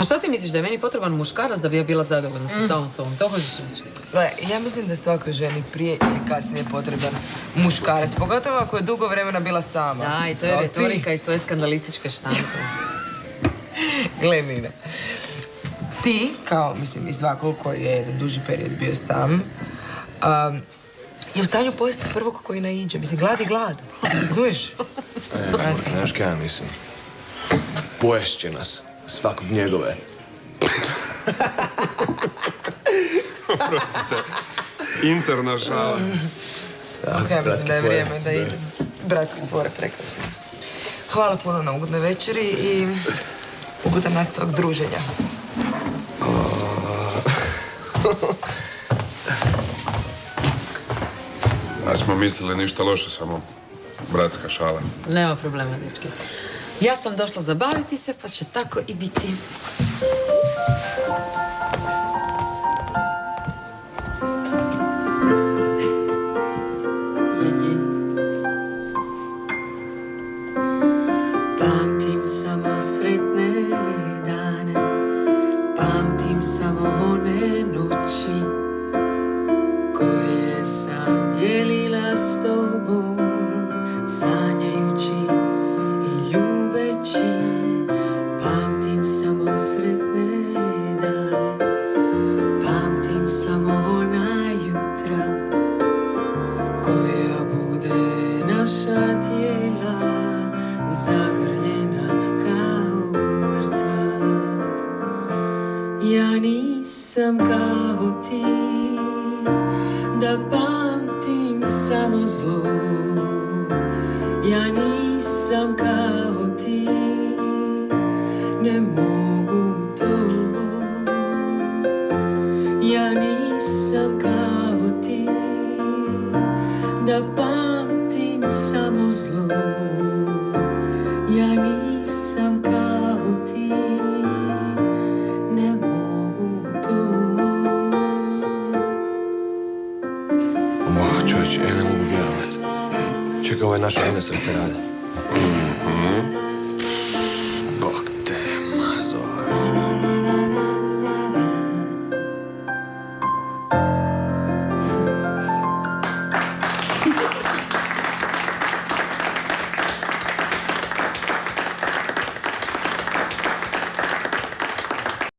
Ma šta ti misliš, da je meni potreban muškarac da bi ja bila zadovoljna sa samom sobom? To hoćeš reći? Ja mislim da svakoj ženi prije ili kasnije potreban muškarac, pogotovo ako je dugo vremena bila sama. Da, i to je retorika iz tvoje skandalističke štampe. Gle, Nina, ti, kao, mislim, i svakog koji je jedan duži period bio sam, je u stanju pojesti prvog koji naiđe. Mislim, glad i glad. Razumiješ? Znaš kaj ja mislim? Poješće nas. Svakog njegove. Prostite. Interna šala. Ja mislim da je vrijeme da idem. Bratske fore prekrasno. Hvala puno na ugodnoj večeri i ugodan nastavak druženja. Da smo mislili ništa loše, samo bratska šala. Nema problema, dečki. Ja sam došla zabaviti se, pa će tako i biti. Pamtim samo sretne dane, pamtim samo one noći koje sam dijelila s tobom, sanjajući i ljubeći. Pamtim samo sretne dane, pamtim samo ona jutra koja bude naša tijela zagrljena kao mrtva. Ja nisam kao ti, da pamtim samo zlo. Ja nisam kao ti, ne mogu to. Ja nisam kao ti, da pamtim samo zlo. Ja nisam kao ti, ne mogu to. Čovječe, ja ne mogu vjerovat. Čekaj, ovo je naša Ines referada.